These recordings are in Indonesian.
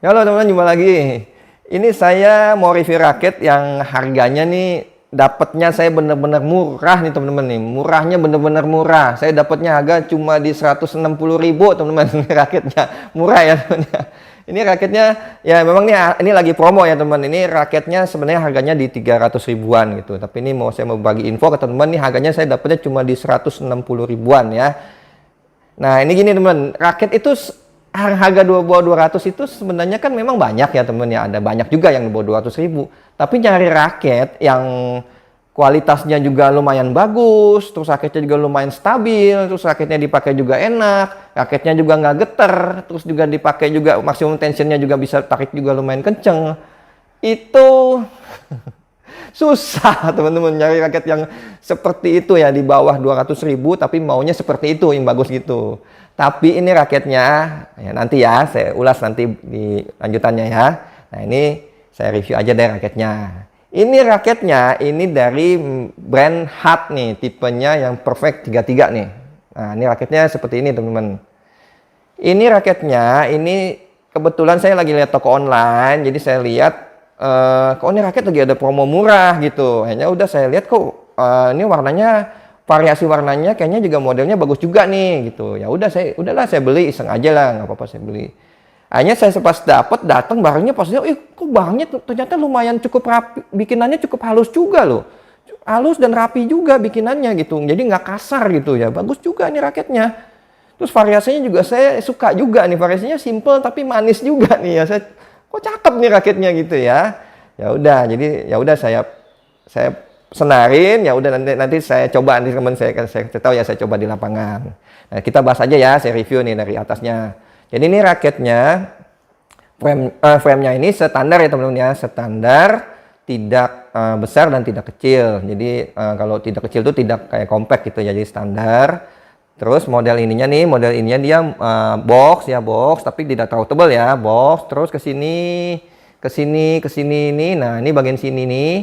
Halo teman-teman, jumpa lagi. Ini saya mau review raket yang harganya nih dapatnya saya bener-bener murah nih teman-teman nih. Murahnya bener-bener murah. Saya dapatnya harga cuma di 160.000 teman-teman. Raketnya murah ya teman-teman. Ini raketnya ya memang nih ini lagi promo ya teman-teman. Ini raketnya sebenarnya harganya di 300 ribuan gitu. Tapi ini saya mau bagi info ke teman-teman nih, harganya saya dapatnya cuma di 160 ribuan ya. Nah, ini gini teman, raket itu harga bawah 200 itu sebenarnya kan memang banyak ya teman ya, ada banyak juga yang di bawah 200 ribu. Tapi nyari raket yang kualitasnya juga lumayan bagus, terus raketnya juga lumayan stabil, terus raketnya dipakai juga enak, raketnya juga nggak geter, terus juga dipakai juga maksimum tensionnya juga bisa tarik juga lumayan kenceng. Itu susah teman-teman nyari raket yang seperti itu ya, di bawah 200 ribu tapi maunya seperti itu yang bagus gitu. Tapi ini raketnya ya, nanti ya saya ulas nanti di lanjutannya ya. Nah, ini saya review aja deh raketnya. Ini raketnya ini dari brand Hut nih, tipenya yang Perfect 33 nih. Nah, ini raketnya seperti ini teman-teman. Ini raketnya, ini kebetulan saya lagi lihat toko online, jadi saya lihat kok ini raket lagi ada promo murah gitu. Hanya udah saya lihat kok ini warnanya, variasi warnanya kayaknya juga modelnya bagus juga nih gitu. Ya udah udahlah saya beli, iseng aja lah, nggak apa-apa saya beli. Hanya saya pas dapat datang barangnya pas lihat, kok barangnya ternyata lumayan cukup rapi, bikinannya cukup halus juga loh. Halus dan rapi juga bikinannya gitu. Jadi nggak kasar gitu ya. Bagus juga nih raketnya. Terus variasinya juga saya suka juga nih, variasinya simple tapi manis juga nih ya. Kok cakep nih raketnya gitu ya. Ya udah, jadi ya udah saya senarin, ya udah nanti saya coba, nanti teman saya tahu ya, saya coba di lapangan. Nah, kita bahas aja ya, saya review nih dari atasnya. Jadi ini raketnya frame-nya ini standar ya teman-teman ya, standar, tidak besar dan tidak kecil. Jadi kalau tidak kecil itu tidak kayak compact gitu ya, jadi standar. Terus model ininya dia box ya, box tapi tidak terlalu tebal ya, box. Terus ke sini ini. Nah, ini bagian sini nih.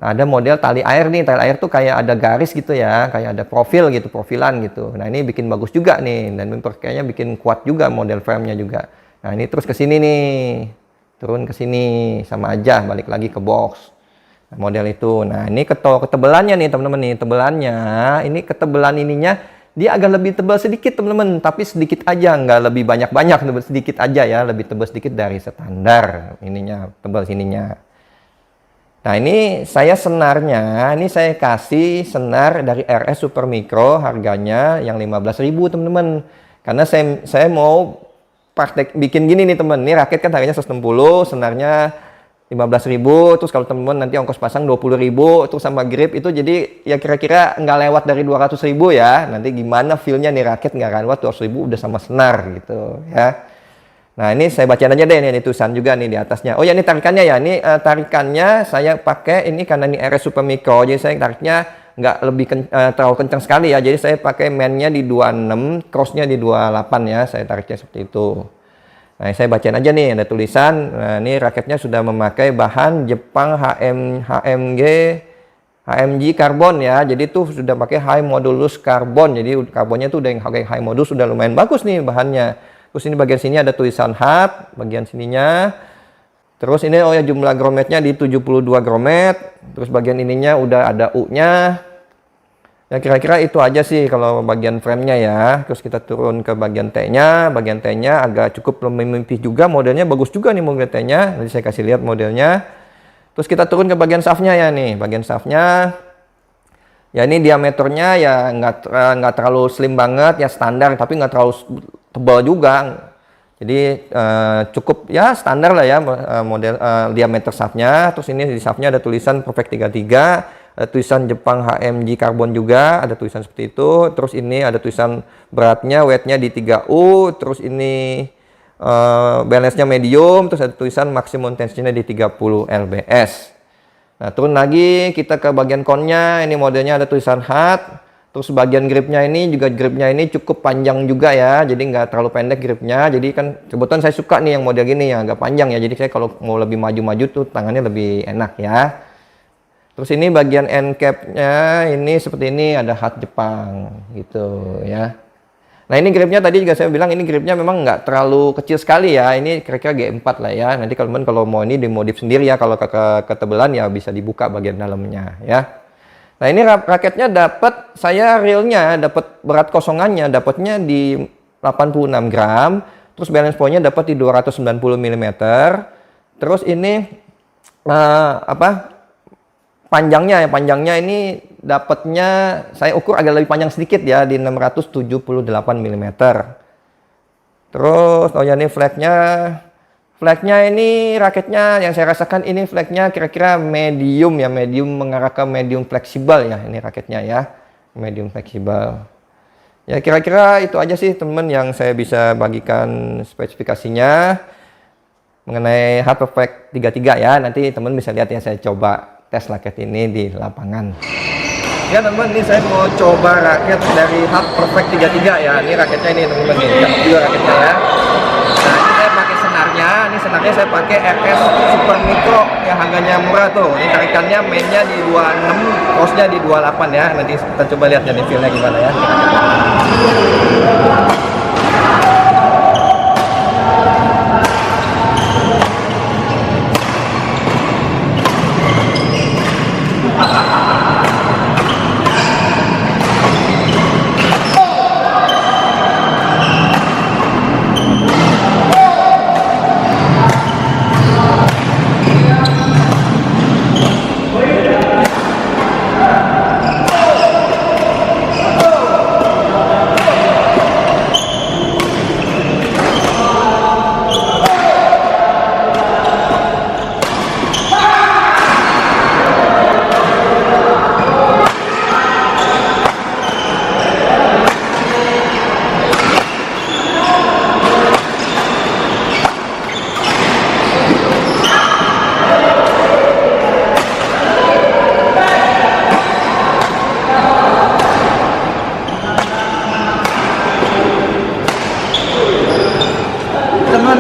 Nah, ada model tali air nih. Tali air tuh kayak ada garis gitu ya, kayak ada profil gitu, profilan gitu. Nah, ini bikin bagus juga nih, dan kayaknya bikin kuat juga model frame-nya juga. Nah, ini terus ke sini nih. Turun ke sini sama aja, balik lagi ke box. Nah, model itu. Nah, ini ketebalannya nih teman-teman nih, tebelannya. Ini ketebalan ininya dia agak lebih tebal sedikit teman-teman, tapi sedikit aja, nggak lebih banyak-banyak, sedikit aja ya, lebih tebal sedikit dari standar ininya, tebal sininya. Nah, ini saya senarnya, ini saya kasih senar dari RS Super Micro, harganya yang 15.000 teman-teman. Karena saya mau praktek bikin gini nih teman. Ini raket kan harganya 160, senarnya 15.000, terus kalau teman-teman nanti ongkos pasang 20.000, terus sama grip itu jadi ya kira-kira nggak lewat dari 200.000 ya. Nanti gimana feel-nya nih raket nggak akan lewat 200.000 udah sama senar gitu ya. Nah, ini saya bacain aja deh, ini tulisan juga nih di atasnya. Oh ya, ini tarikannya ya, ini tarikannya saya pakai ini karena ini RS Super Micro, jadi saya tariknya nggak lebih terlalu kencang sekali ya. Jadi saya pakai main-nya di 26, cross-nya di 28 ya, saya tariknya seperti itu. Nah, saya bacain aja nih, ada tulisan. Nah, ini raketnya sudah memakai bahan Jepang HMG karbon ya. Jadi tuh sudah pakai high modulus karbon. Jadi karbonnya tuh udah yang high modulus, sudah lumayan bagus nih bahannya. Terus ini bagian sini ada tulisan Hut, bagian sininya. Terus ini oh ya, jumlah grometnya di 72 gromet. Terus bagian ininya udah ada U-nya. Ya kira-kira itu aja sih kalau bagian frame-nya ya. Terus kita turun ke bagian T-nya. Bagian T-nya agak cukup memimpih juga, modelnya bagus juga nih model T-nya. Nanti saya kasih lihat modelnya. Terus kita turun ke bagian shaft-nya ya nih. Bagian shaft-nya ya ini diameternya ya nggak terlalu slim banget ya, standar, tapi nggak terlalu tebal juga. Jadi cukup ya standar lah ya model diameter shaftnya. Terus ini di shaftnya ada tulisan Perfect 33. Ada tulisan Jepang HMG karbon juga, ada tulisan seperti itu. Terus ini ada tulisan beratnya, weightnya di 3U. Terus ini balance-nya medium. Terus ada tulisan maximum tensionnya di 30 lbs. Nah, turun lagi kita ke bagian konnya. Ini modelnya ada tulisan Hut. Terus bagian gripnya ini juga, gripnya ini cukup panjang juga ya. Jadi nggak terlalu pendek gripnya. Jadi kan kebetulan saya suka nih yang model gini ya, agak panjang ya. Jadi saya kalau mau lebih maju-maju tuh tangannya lebih enak ya. Terus ini bagian end cap-nya ini seperti ini, ada Hut Jepang gitu ya. Nah ini gripnya tadi juga saya bilang ini gripnya memang nggak terlalu kecil sekali ya. Ini kira-kira G4 lah ya. Nanti teman-teman kalau mau ini dimodif sendiri ya. Kalau ketebelan ya bisa dibuka bagian dalamnya ya. Nah ini raketnya dapat, saya realnya dapat berat kosongannya dapatnya di 86 gram. Terus balance point-nya dapat di 290 mm. Terus ini panjangnya ini dapatnya saya ukur agak lebih panjang sedikit ya di 678 mm. Terus oh ya ini flagnya ini raketnya yang saya rasakan ini flagnya kira-kira medium ya, medium mengarah ke medium fleksibel ya ini raketnya ya, medium fleksibel. Ya kira-kira itu aja sih teman yang saya bisa bagikan spesifikasinya mengenai Hardperfect 33 ya. Nanti teman bisa lihat ya, saya coba tes raket ini di lapangan. Ya teman, ini saya mau coba raket dari Hardperfect 33 ya. Ini raketnya ini teman-teman nih, juga raketnya ya. Nah ini saya pakai senarnya, saya pakai RS Super Micro yang harganya murah tuh. Ini tarikannya mainnya di 26, crossnya di 28 ya. Nanti kita coba lihat jadi feel-nya gimana ya.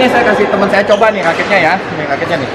Nih saya kasih teman saya coba nih raketnya ya, ini raketnya nih.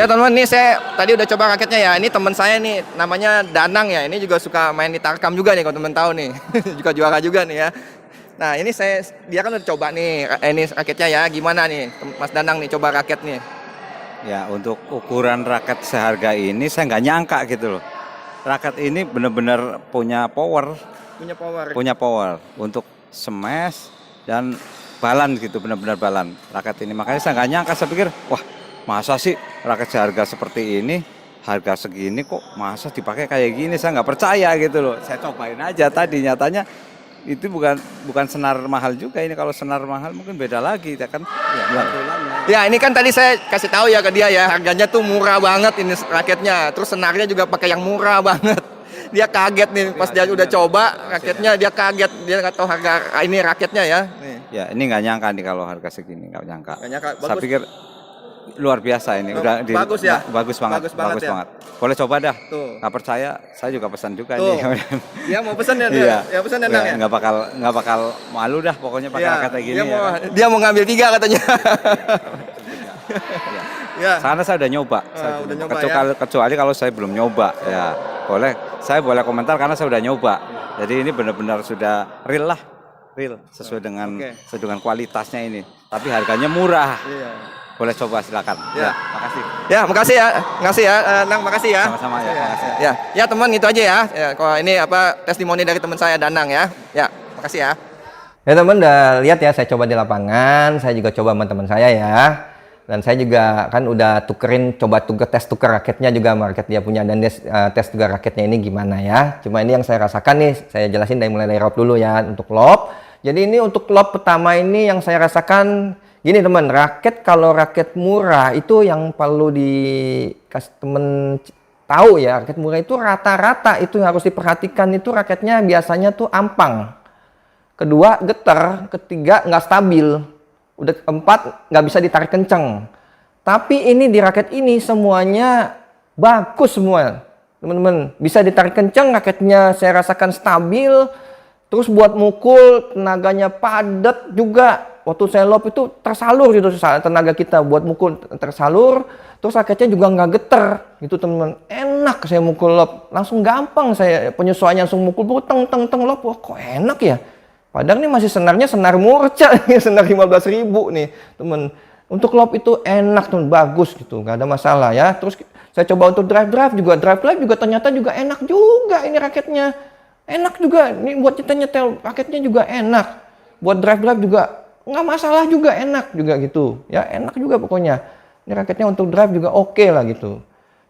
Ya teman-teman, nih saya tadi udah coba raketnya ya. Ini teman saya nih, namanya Danang ya. Ini juga suka main di Tarkam juga nih, kalau teman tahu nih. Juga juara juga nih ya. Nah ini dia kan udah coba nih, ini raketnya ya. Gimana nih Mas Danang nih coba raket nih? Ya untuk ukuran raket seharga ini saya nggak nyangka gitu loh. Raket ini benar-benar punya power. Punya power untuk smash dan balan gitu, benar-benar balan raket ini. Makanya saya nggak nyangka, saya pikir wah masa sih raket seharga seperti ini, harga segini kok masa dipakai kayak gini, saya nggak percaya gitu loh. Saya cobain aja tadi, nyatanya itu bukan senar mahal juga. Ini kalau senar mahal mungkin beda lagi ya kan. Ya ini kan tadi saya kasih tahu ya ke dia ya, harganya tuh murah banget ini raketnya. Terus senarnya juga pakai yang murah banget. Dia kaget nih pas dia udah coba raketnya, dia kaget, dia nggak tahu harga ini raketnya ya. Nih. Ya ini nggak nyangka nih kalau harga segini, nggak nyangka. Saya Bagus. pikir luar biasa ini, bagus ya, bagus banget. Boleh coba dah. Tuh. Nggak percaya, saya juga pesan juga tuh. nih. Dia mau pesan ya, iya. Ya pesan ya, Nang ya. Nggak bakal malu dah, pokoknya pakai raket kayak gini. Dia mau ngambil 3 katanya. Ya. Karena saya udah nyoba. Udah nyoba, kecuali kalau saya belum nyoba, ya saya boleh komentar karena saya udah nyoba. Jadi ini benar-benar sudah real sesuai dengan kualitasnya ini. Tapi harganya murah. Boleh coba silakan. Makasih. Ya, makasih ya, Nang, makasih ya. Sama-sama ya. Makasih. Ya teman, gitu aja ya. Kalau ini testimoni dari teman saya Danang ya. Ya, makasih ya. Ya teman, udah lihat ya, saya coba di lapangan, saya juga coba sama teman saya ya. Dan saya juga kan udah tes tuker raketnya juga, market dia punya, dan tes juga raketnya ini gimana ya. Cuma ini yang saya rasakan nih, saya jelasin mulai dari lob dulu ya, untuk lob. Jadi ini untuk lob pertama ini yang saya rasakan gini teman, kalau raket murah itu yang perlu dikasih temen tahu ya, raket murah itu rata-rata itu yang harus diperhatikan, itu raketnya biasanya tuh ampang, kedua getar, ketiga nggak stabil, udah keempat nggak bisa ditarik kenceng. Tapi ini di raket ini semuanya bagus semua teman-teman, bisa ditarik kenceng, raketnya saya rasakan stabil. Terus buat mukul tenaganya padat juga. Waktu saya lob itu tersalur gitu tenaga kita buat mukul, tersalur. Terus raketnya juga nggak geter gitu teman-teman. Enak saya mukul lob, langsung gampang saya penyesuaiannya, langsung mukul teng lob. Wah, kok enak ya. Padahal ini masih senarnya senar murca nih, senar 15.000 nih teman. Untuk lob itu enak tuh, bagus gitu, nggak ada masalah ya. Terus saya coba untuk drive juga ternyata juga enak juga ini raketnya. Enak juga, ini buat kita nyetel raketnya juga enak. Buat drive juga nggak masalah juga, enak juga gitu. Ya enak juga pokoknya. Ini raketnya untuk drive juga oke lah gitu.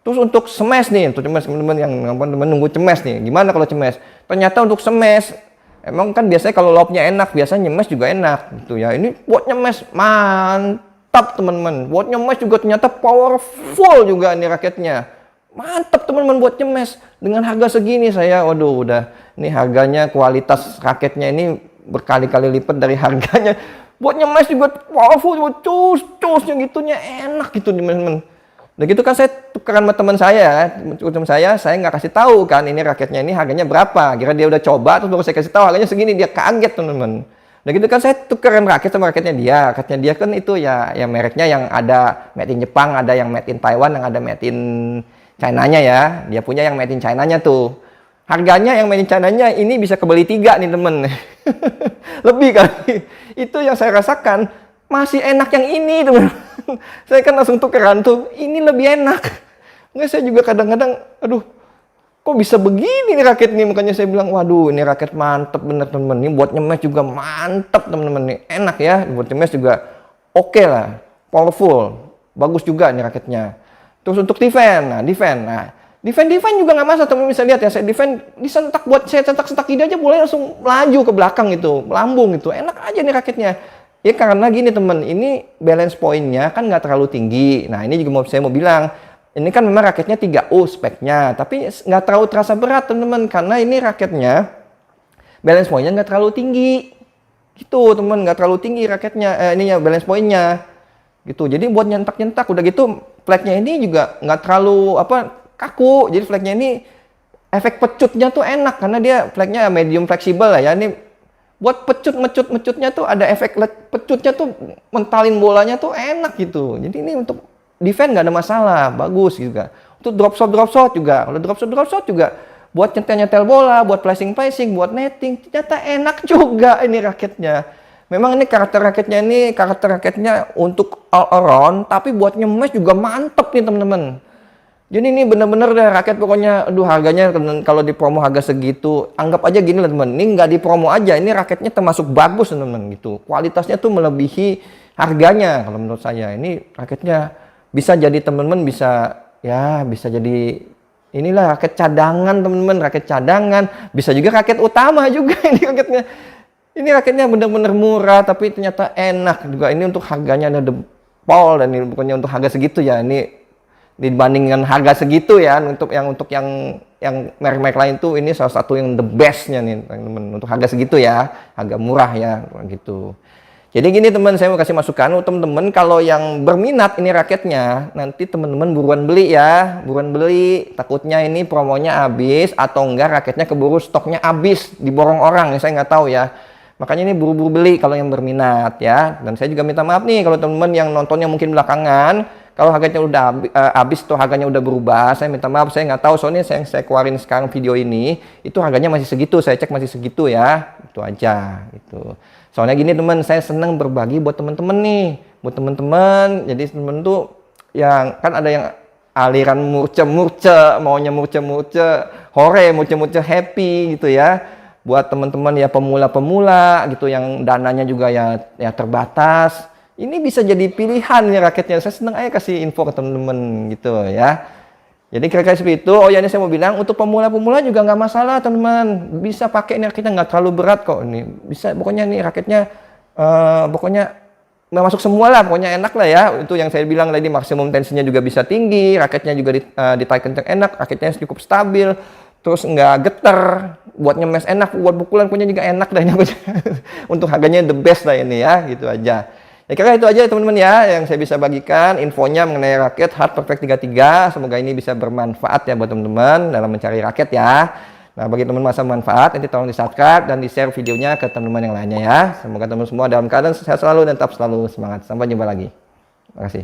Terus untuk smash nih, untuk smash teman-teman yang menunggu smash nih. Gimana kalau smash? Ternyata untuk smash, emang kan biasanya kalau lobnya enak, biasanya nyemes juga enak gitu ya. Ini buat nyemes mantap teman-teman. Buat nyemes juga ternyata powerful juga nih raketnya. Mantap teman-teman buat nyemes. Dengan harga segini waduh udah, ini harganya, kualitas raketnya ini berkali-kali lipat dari harganya. Buat nyemes juga powerful, buat cus-cusnya gitunya enak gitu teman-teman. Udah gitu kan saya tukeran sama teman saya nggak kasih tahu kan ini raketnya ini harganya berapa. Kira dia udah coba, terus baru saya kasih tahu harganya segini, dia kaget teman-teman. Udah gitu kan saya tukeran raket sama raketnya dia kan itu ya mereknya yang ada made in Jepang, ada yang made in Taiwan, yang ada made in China-nya ya. Dia punya yang made in China-nya tuh. Harganya yang made in China-nya ini bisa kebeli 3 nih temen. Lebih kali. Itu yang saya rasakan. Masih enak yang ini temen. Saya kan langsung tukeran tuh. Ini lebih enak. Nggak, saya juga kadang-kadang, aduh, kok bisa begini nih raket nih. Makanya saya bilang, waduh ini raket mantep bener temen. Ini buat nyemes juga mantep temen-temen nih. Enak ya. Buat nyemes juga oke lah. Powerful. Bagus juga nih raketnya. Terus untuk defend juga nggak masalah, teman bisa lihat ya, saya defend disentak, buat saya sentak gini aja boleh langsung melaju ke belakang gitu, melambung gitu, enak aja nih raketnya. Ya karena gini teman, ini balance point-nya kan nggak terlalu tinggi. Nah ini juga saya mau bilang, ini kan memang raketnya 3U speknya, tapi nggak terlalu terasa berat teman-teman, karena ini raketnya balance point-nya nggak terlalu tinggi, gitu teman, nggak terlalu tinggi raketnya, ininya balance point-nya. Gitu, jadi buat nyentak-nyentak, udah gitu flagnya ini juga nggak terlalu kaku, jadi flagnya ini efek pecutnya tuh enak karena dia flagnya medium fleksibel lah ya. Ini buat mecutnya tuh ada efek pecutnya tuh, mentalin bolanya tuh enak gitu. Jadi ini untuk defense nggak ada masalah, bagus juga. Untuk drop shot juga, kalau drop shot juga buat nyetel bola, buat flashing, buat netting, ternyata enak juga ini raketnya. Memang ini karakter raketnya untuk all around, tapi buat nyemes juga mantep nih teman-teman. Jadi ini bener-bener deh raket pokoknya, aduh harganya kalau di promo harga segitu, anggap aja gini lah teman, ini nggak di promo aja, ini raketnya termasuk bagus teman-teman gitu. Kualitasnya tuh melebihi harganya kalau menurut saya. Ini raketnya bisa jadi teman-teman bisa jadi inilah raket cadangan teman-teman, raket cadangan, bisa juga raket utama juga ini raketnya. Ini raketnya benar-benar murah tapi ternyata enak juga. Ini untuk harganya ada the pol, dan ini bukannya untuk harga segitu ya. Ini dibandingkan harga segitu ya, untuk yang merek-merek lain tuh ini salah satu yang the bestnya nih teman-teman. Untuk harga segitu ya, harga murah ya gitu. Jadi gini teman, saya mau kasih masukan teman-teman, kalau yang berminat ini raketnya, nanti teman-teman buruan beli ya, takutnya ini promonya habis atau enggak raketnya keburu stoknya habis, diborong orang, saya nggak tahu ya. Makanya ini buru-buru beli kalau yang berminat ya. Dan saya juga minta maaf nih kalau teman-teman yang nontonnya mungkin belakangan, kalau harganya udah habis atau harganya udah berubah, saya minta maaf, saya nggak tahu soalnya saya keluarin sekarang video ini, itu harganya masih segitu, saya cek masih segitu ya, itu aja gitu. Soalnya gini teman, saya senang berbagi buat teman-teman nih, buat teman-teman. Jadi teman-teman tuh yang kan ada yang aliran murce-murce, maunya murce-murce, hore, murce-murce happy gitu ya. Buat teman-teman ya pemula-pemula gitu yang dananya juga ya terbatas. Ini bisa jadi pilihan nih raketnya. Saya senang aja kasih info ke teman-teman gitu ya. Jadi kira-kira seperti itu. Oh ya, ini saya mau bilang untuk pemula-pemula juga nggak masalah teman-teman. Bisa pakai ini raketnya, nggak terlalu berat kok. Ini bisa, pokoknya nih raketnya pokoknya nggak masuk semua lah, pokoknya enak lah ya. Itu yang saya bilang tadi, maksimum tensinya juga bisa tinggi, raketnya juga ditarik kencang enak, raketnya cukup stabil, terus nggak getar, buat nyemes enak, buat pukulan punya juga enak dah ini. Untuk harganya the best lah ini ya, gitu aja. Ya kira itu aja teman-teman ya yang saya bisa bagikan infonya mengenai raket Hard Perfect 33. Semoga ini bisa bermanfaat ya buat teman-teman dalam mencari raket ya. Nah, bagi teman-teman masa manfaat, nanti tolong di-subscribe dan di-share videonya ke teman-teman yang lainnya ya. Semoga teman-teman semua dalam keadaan sehat selalu dan tetap selalu semangat. Sampai jumpa lagi. Terima kasih.